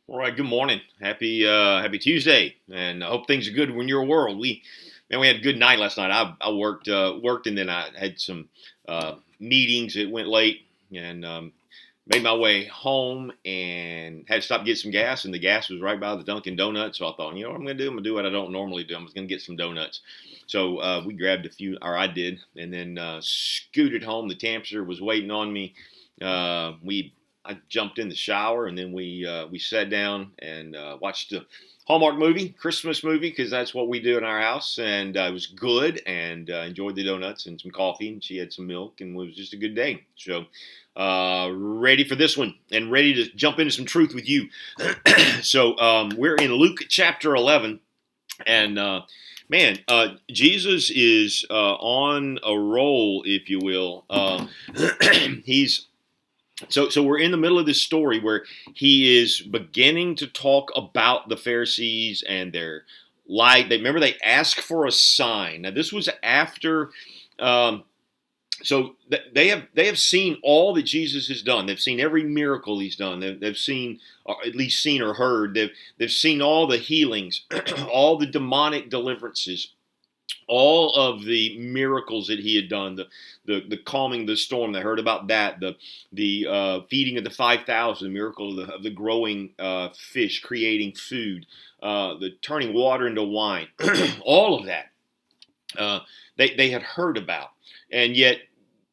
All right, good morning. Happy Tuesday, and I hope things are good in your world. We had a good night last night. I worked, and then I had some meetings. It went late, and made my way home and had to stop to get some gas. And the gas was right by the Dunkin' Donuts. So I thought, what I'm going to do? I'm going to do what I don't normally do. I'm just going to get some donuts. So we grabbed a few, or I did, and then scooted home. The temperature was waiting on me. I jumped in the shower, and then we sat down and watched a Hallmark movie, Christmas movie, because that's what we do in our house. And it was good, and enjoyed the donuts and some coffee. And she had some milk, and it was just a good day. So ready for this one, and ready to jump into some truth with you. So we're in Luke chapter 11, and Jesus is on a roll, if you will. So we're in the middle of this story where he is beginning to talk about the Pharisees and their lie. Remember, they asked for a sign. Now, this was after. They have seen all that Jesus has done. They've seen every miracle he's done. They've seen, or at least seen or heard. They've seen all the healings, all the demonic deliverances, all of the miracles that he had done, the calming the storm. They heard about that, the feeding of the 5,000, the miracle of the growing fish, creating food, the turning water into wine, all of that they had heard about. And yet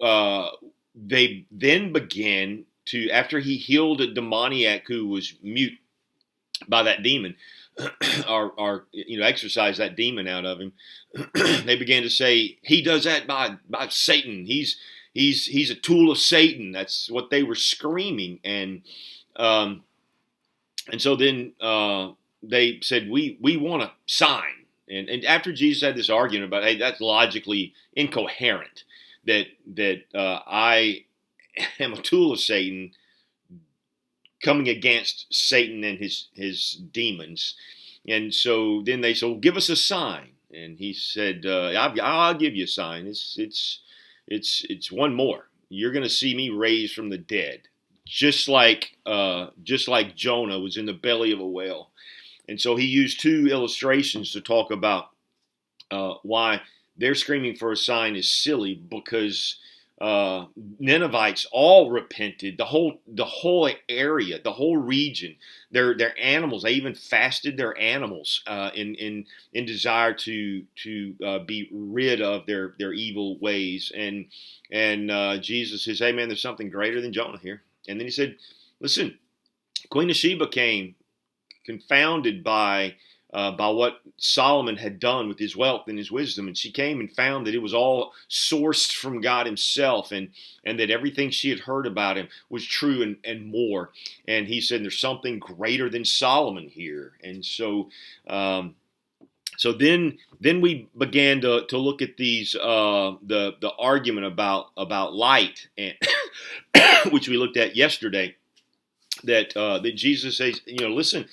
they then began to, after he healed a demoniac who was mute by that demon, or exorcise that demon out of him, they began to say he does that by Satan. He's a tool of Satan. That's what they were screaming, and so then they said we want a sign. And after Jesus had this argument about, hey, that's logically incoherent, that I am a tool of Satan, coming against Satan and his demons. And so then they said, well, give us a sign. And he said, I'll give you a sign. It's one more. You're going to see me raised from the dead, just like Jonah was in the belly of a whale. And so he used two illustrations to talk about why they're screaming for a sign is silly, because Ninevites all repented. The whole area, the whole region, their animals. They even fasted their animals in desire to be rid of their evil ways. And Jesus says, "Hey man, there's something greater than Jonah here." And then he said, "Listen, Queen of Sheba came confounded by what Solomon had done with his wealth and his wisdom. And she came and found that it was all sourced from God himself, and that everything she had heard about him was true and more." And he said, there's something greater than Solomon here. And so then we began to look at these the argument about light, and which we looked at yesterday, that Jesus says, listen,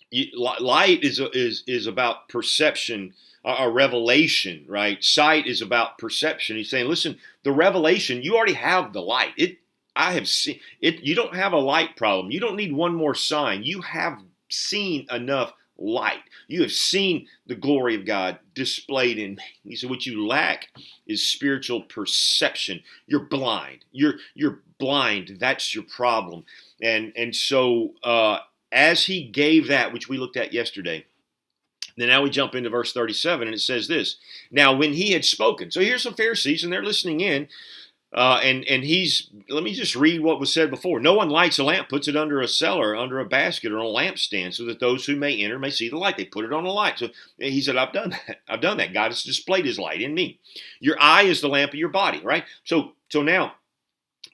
light is about perception, a revelation, right? Sight is about perception. He's saying, listen, the revelation, you already have the light. I have seen it. You don't have a light problem. You don't need one more sign. You have seen enough light. You have seen the glory of God displayed in me. He said, what you lack is spiritual perception. You're blind. You're blind. That's your problem. And so as he gave that, which we looked at yesterday, then now we jump into verse 37, and it says this. Now, when he had spoken, so here's some Pharisees, and they're listening in, and he's, let me just read what was said before. No one lights a lamp, puts it under a cellar, under a basket, or on a lampstand, so that those who may enter may see the light. They put it on a light. So he said, I've done that. I've done that. God has displayed his light in me. Your eye is the lamp of your body, right? So now,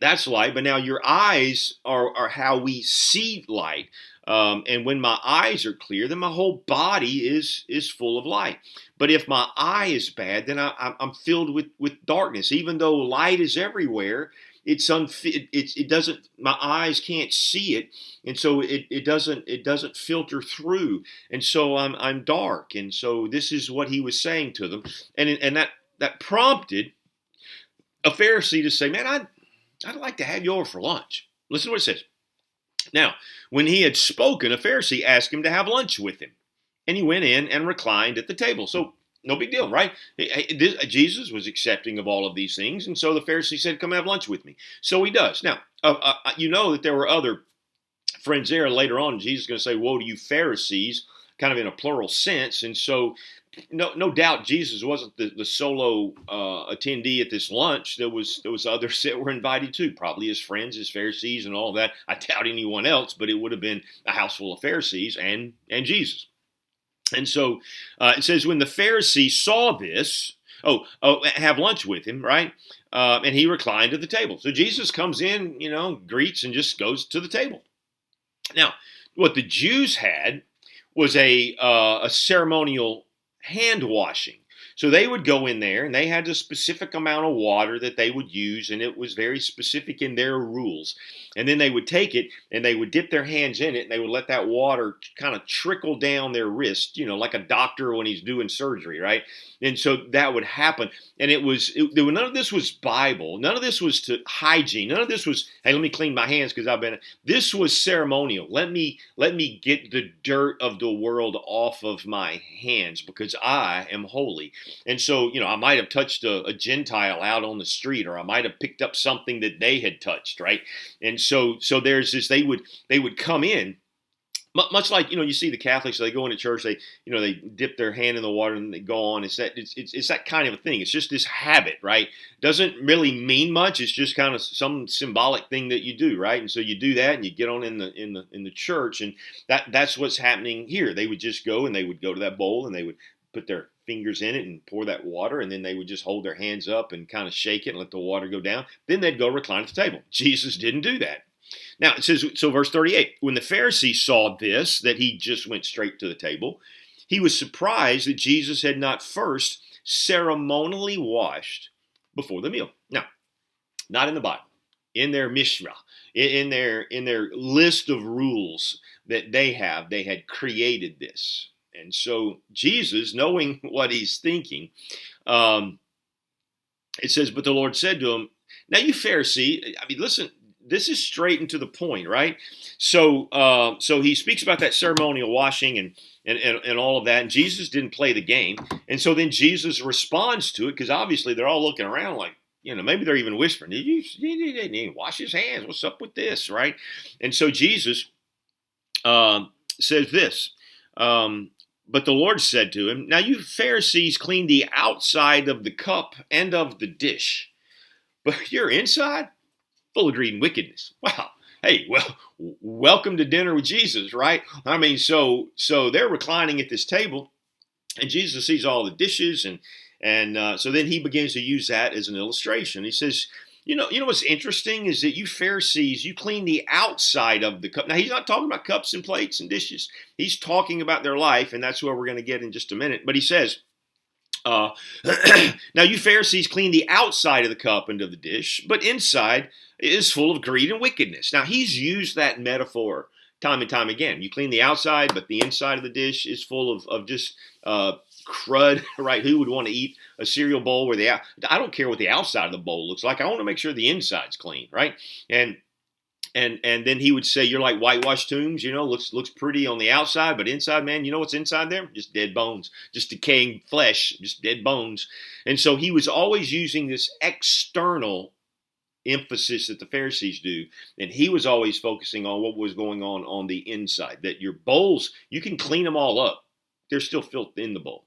that's light, but now your eyes are how we see light. And when my eyes are clear, then my whole body is full of light. But if my eye is bad, then I'm filled with darkness. Even though light is everywhere, it doesn't. My eyes can't see it, and so it doesn't filter through, and so I'm dark. And so this is what he was saying to them, and that prompted a Pharisee to say, "Man, I'd like to have you over for lunch." Listen to what it says. Now, when he had spoken, a Pharisee asked him to have lunch with him. And he went in and reclined at the table. So, no big deal, right? Jesus was accepting of all of these things. And so the Pharisee said, come have lunch with me. So he does. Now, you know that there were other friends there. Later on, Jesus is going to say, woe to you Pharisees, kind of in a plural sense. And so no doubt Jesus wasn't the solo attendee at this lunch. There was others that were invited too, probably his friends, his Pharisees, and all that. I doubt anyone else, but it would have been a house full of Pharisees and Jesus. And so it says, when the Pharisee saw this, have lunch with him, right? And he reclined at the table. So Jesus comes in, greets and just goes to the table. Now, what the Jews had was a ceremonial hand washing. So they would go in there and they had a specific amount of water that they would use, and it was very specific in their rules. And then they would take it and they would dip their hands in it and they would let that water kind of trickle down their wrist, like a doctor when he's doing surgery, right? And so that would happen. And none of this was Bible. None of this was to hygiene. None of this was, hey, let me clean my hands because this was ceremonial. Let me get the dirt of the world off of my hands because I am holy. And so, I might have touched a Gentile out on the street, or I might have picked up something that they had touched, right? And so there's this, they would come in, much like, you see the Catholics, they go into church, they dip their hand in the water and they go on. It's that kind of a thing. It's just this habit, right? Doesn't really mean much. It's just kind of some symbolic thing that you do, right? And so you do that and you get on in the church, and that's what's happening here. They would just go and they would go to that bowl and they would put their fingers in it and pour that water, and then they would just hold their hands up and kind of shake it and let the water go down. Then they'd go recline at the table. Jesus didn't do that. Now, it says, so verse 38, when the Pharisee saw this, that he just went straight to the table, he was surprised that Jesus had not first ceremonially washed before the meal. Now, not in the Bible, in their Mishnah, in their list of rules that they had created this. And so Jesus, knowing what he's thinking, it says, but the Lord said to him, now you Pharisee, listen, this is straight and to the point, right? So he speaks about that ceremonial washing and all of that, and Jesus didn't play the game. And so then Jesus responds to it, because obviously they're all looking around like, maybe they're even whispering, did you wash his hands? What's up with this, right? And so Jesus says this, but the Lord said to him, now you Pharisees clean the outside of the cup and of the dish, but your inside full of greed and wickedness. Wow. Hey, well, welcome to dinner with Jesus, right? So they're reclining at this table, and Jesus sees all the dishes, and so then he begins to use that as an illustration. He says, you know what's interesting is that you Pharisees, you clean the outside of the cup. Now, he's not talking about cups and plates and dishes. He's talking about their life, and that's where we're going to get in just a minute. But he says, now you Pharisees clean the outside of the cup and of the dish, but inside is full of greed and wickedness. Now, he's used that metaphor time and time again. You clean the outside, but the inside of the dish is full of just crud, right? Who would want to eat a cereal bowl where I don't care what the outside of the bowl looks like. I want to make sure the inside's clean, right? And then he would say, you're like whitewashed tombs, looks pretty on the outside, but inside, man, you know what's inside there? Just dead bones, just decaying flesh, just dead bones. And so he was always using this external emphasis that the Pharisees do, and he was always focusing on what was going on the inside, that your bowls, you can clean them all up. There's still filth in the bowl.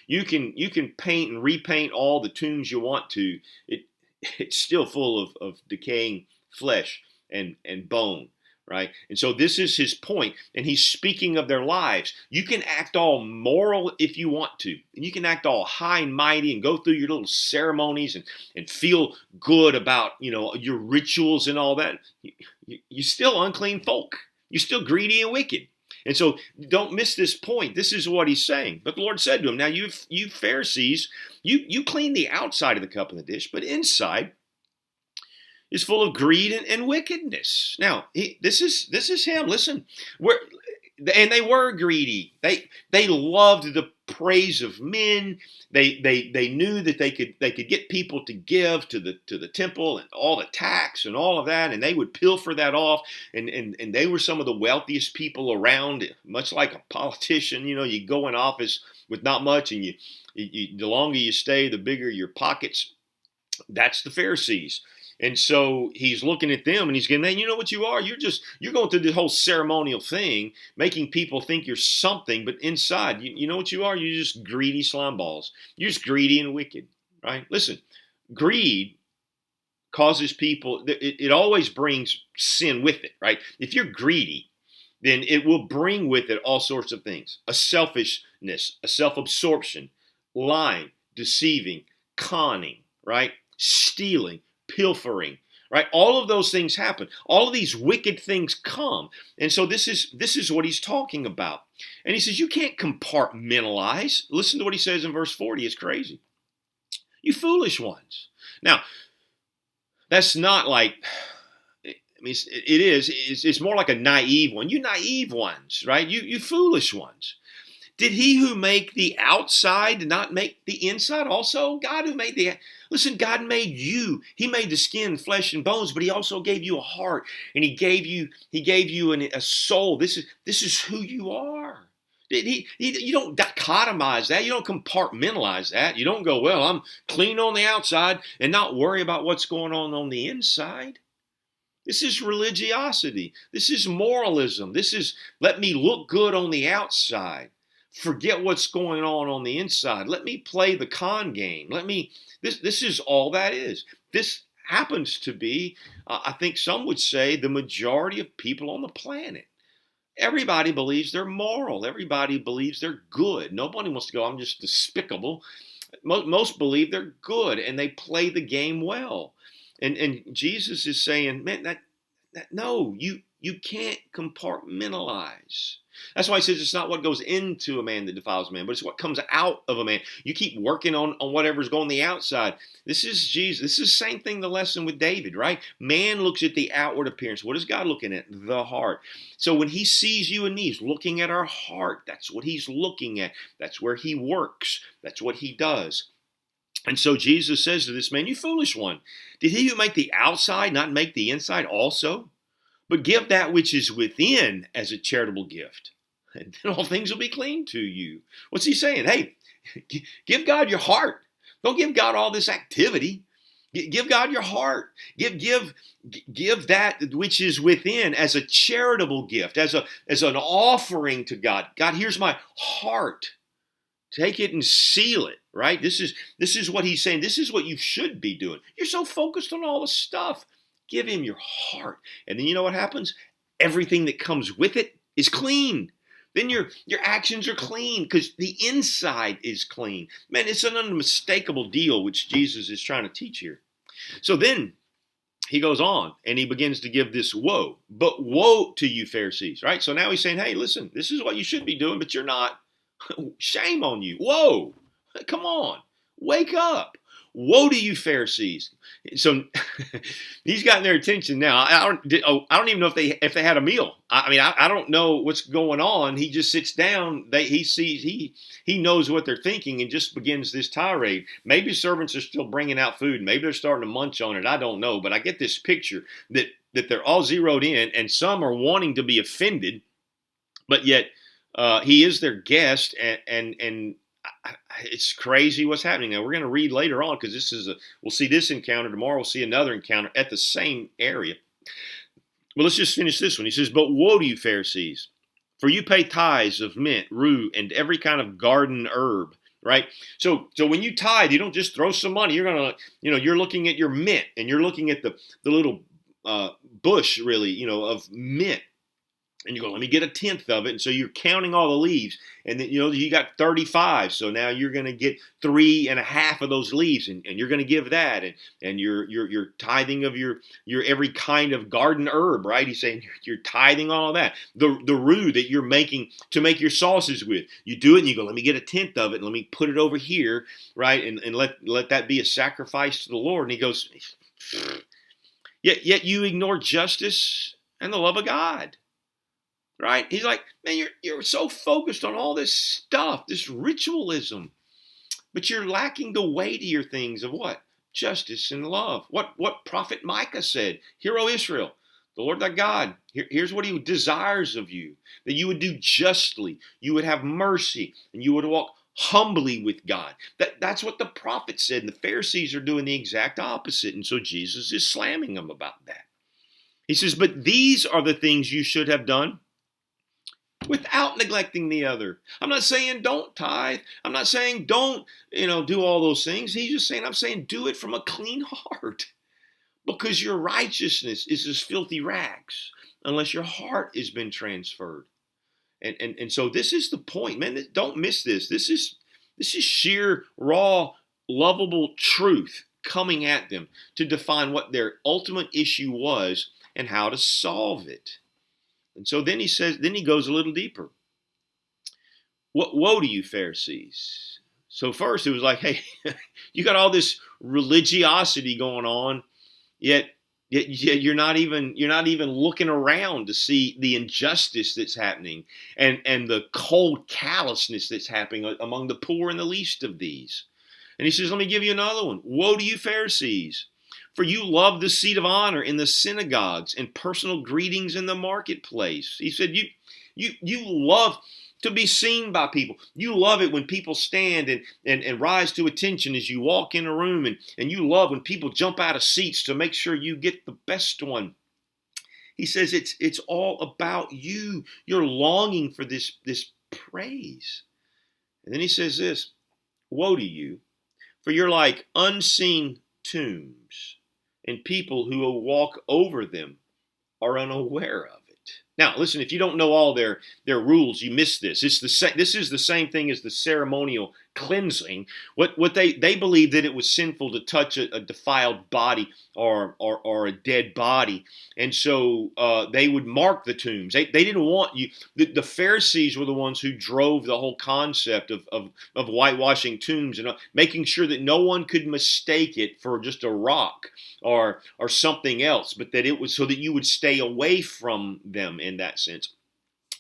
You can paint and repaint all the tombs you want to. It's still full of decaying flesh and bone, right? And so this is his point, and he's speaking of their lives. You can act all moral if you want to, and you can act all high and mighty and go through your little ceremonies and feel good about your rituals and all that. You're still unclean folk. You're still greedy and wicked. And so don't miss this point. This is what he's saying. But the Lord said to him, now you Pharisees, you clean the outside of the cup and the dish, but inside is full of greed and wickedness. Now, this is him. Listen, and they were greedy. They loved the praise of men. They knew that they could get people to give to the temple and all the tax and all of that, and they would pilfer that off. And they were some of the wealthiest people around, much like a politician. You go in office with not much, and the longer you stay, the bigger your pockets. That's the Pharisees. And so he's looking at them and he's going, man, you know what you are? You're going through this whole ceremonial thing, making people think you're something, but inside, you know what you are? You're just greedy slime balls. You're just greedy and wicked, right? Listen, greed causes people, it always brings sin with it, right? If you're greedy, then it will bring with it all sorts of things. A selfishness, a self-absorption, lying, deceiving, conning, right? Stealing, pilfering, right? All of those things happen. All of these wicked things come. And so this is what he's talking about. And he says, you can't compartmentalize. Listen to what he says in verse 40. It's crazy. You foolish ones. Now, that's not like, I mean, it is. It's more like a naive one. You naive ones, right? You foolish ones. Did he who make the outside not make the inside also? God who made listen, God made you. He made the skin, flesh, and bones, but he also gave you a heart, and he gave you a soul. This is who you are. You don't dichotomize that. You don't compartmentalize that. You don't go, well, I'm clean on the outside and not worry about what's going on the inside. This is religiosity. This is moralism. This is let me look good on the outside. Forget what's going on the inside. Let me play the con game. This is all that is. This happens to be, I think some would say, the majority of people on the planet. Everybody believes they're moral. Everybody believes they're good. Nobody wants to go, I'm just despicable. Most believe they're good, and they play the game well. And Jesus is saying, man, that no, you can't compartmentalize. That's why he says it's not what goes into a man that defiles a man, but it's what comes out of a man. You keep working on whatever's going on the outside. This is Jesus. This is the same thing, the lesson with David, right? Man looks at the outward appearance. What is God looking at? The heart. So when he sees you and me, he's looking at our heart. That's what he's looking at. That's where he works. That's what he does. And so Jesus says to this man, you foolish one, did he who make the outside not make the inside also? But give that which is within as a charitable gift, and then all things will be clean to you. What's he saying? Hey, give God your heart. Don't give God all this activity. Give God your heart. Give that which is within as a charitable gift, as an offering to God. God, here's my heart. Take it and seal it, right? This is what he's saying. This is what you should be doing. You're so focused on all the stuff. Give him your heart. And then you know what happens? Everything that comes with it is clean. Then your actions are clean because the inside is clean. Man, it's an unmistakable deal which Jesus is trying to teach here. So then he goes on and he begins to give this woe. But woe to you, Pharisees, right? So now he's saying, hey, listen, this is what you should be doing, but you're not. Shame on you. Whoa. Come on. Wake up. Woe to you, Pharisees. So he's gotten their attention now. I don't even know if they had a meal. I don't know what's going on. He just sits down. He knows what they're thinking and just begins this tirade. Maybe servants are still bringing out food. Maybe they're starting to munch on it. I don't know. But I get this picture that they're all zeroed in, and some are wanting to be offended, but yet he is their guest, and it's crazy what's happening. Now, we're going to read later on because we'll see this encounter tomorrow. We'll see another encounter at the same area. But let's just finish this one. He says, but woe to you, Pharisees, for you pay tithes of mint, rue, and every kind of garden herb, right? So when you tithe, you don't just throw some money. You're looking at your mint, and you're looking at the little bush, really, of mint. And you go, let me get 1/10 of it. And so you're counting all the leaves. And then, you got 35. So now you're going to get 3.5 of those leaves. And you're going to give that. And you're tithing of your every kind of garden herb, right? He's saying you're tithing all of that. The rue that you're making to make your sauces with. You do it and you go, let me get 1/10 of it. And let me put it over here, right? And let that be a sacrifice to the Lord. And he goes, yet you ignore justice and the love of God. right? He's like, man, you're so focused on all this stuff, this ritualism, but you're lacking the weightier things of what? Justice and love. What prophet Micah said, Hear, O Israel, the Lord thy God, here's what he desires of you, that you would do justly, you would have mercy, and you would walk humbly with God. That's what the prophet said, and the Pharisees are doing the exact opposite, and so Jesus is slamming them about that. He says, but these are the things you should have done without neglecting the other. I'm not saying don't tithe. I'm not saying don't, do all those things. He's just saying, I'm saying do it from a clean heart, because your righteousness is as filthy rags unless your heart has been transferred. And so this is the point, man. Don't miss this. This is sheer, raw, lovable truth coming at them to define what their ultimate issue was and how to solve it. And so then he goes a little deeper. Woe to you, Pharisees. So first it was like, hey, you got all this religiosity going on, yet you're not even looking around to see the injustice that's happening and the cold callousness that's happening among the poor and the least of these. And he says, let me give you another one. Woe to you, Pharisees, for you love the seat of honor in the synagogues and personal greetings in the marketplace. He said, you love to be seen by people. You love it when people stand and rise to attention as you walk in a room. And you love when people jump out of seats to make sure you get the best one. He says it's all about you. You're longing for this praise. And then he says this, woe to you, for you're like unseen tombs, and people who walk over them are unaware of it. Now, listen, if you don't know all their rules, you miss this. This is the same thing as the ceremonial cleansing. What they believed that it was sinful to touch a defiled body or a dead body, and so they would mark the tombs. They didn't want you. The Pharisees were the ones who drove the whole concept of whitewashing tombs and making sure that no one could mistake it for just a rock or something else, but that it was so that you would stay away from them in that sense.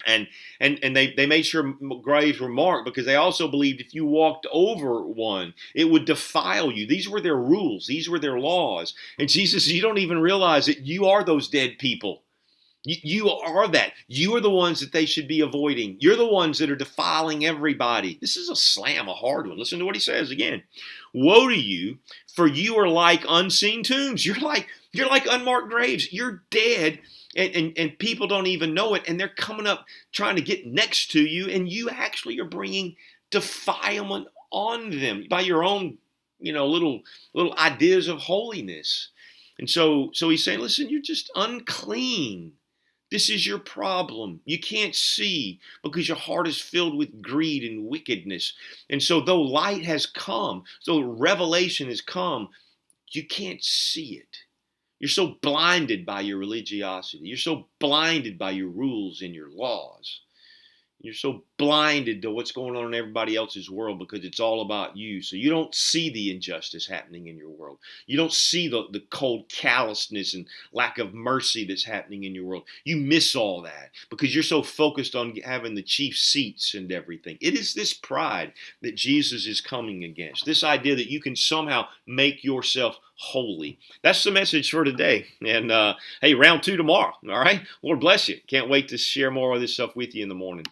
And they made sure graves were marked because they also believed if you walked over one, it would defile you. These were their rules. These were their laws. And Jesus says, you don't even realize that you are those dead people. You are that. You are the ones that they should be avoiding. You're the ones that are defiling everybody. This is a slam, a hard one. Listen to what he says again. Woe to you, for you are like unseen tombs. You're like unmarked graves. You're dead. And people don't even know it, and they're coming up trying to get next to you, and you actually are bringing defilement on them by your own, little ideas of holiness. And so he's saying, listen, you're just unclean. This is your problem. You can't see because your heart is filled with greed and wickedness. And so though light has come, so revelation has come, you can't see it. You're so blinded by your religiosity. You're so blinded by your rules and your laws. You're so blinded to what's going on in everybody else's world because it's all about you. So you don't see the injustice happening in your world. You don't see the cold callousness and lack of mercy that's happening in your world. You miss all that because you're so focused on having the chief seats and everything. It is this pride that Jesus is coming against. This idea that you can somehow make yourself holy. That's the message for today. And hey, round 2 tomorrow. All right. Lord bless you. Can't wait to share more of this stuff with you in the morning.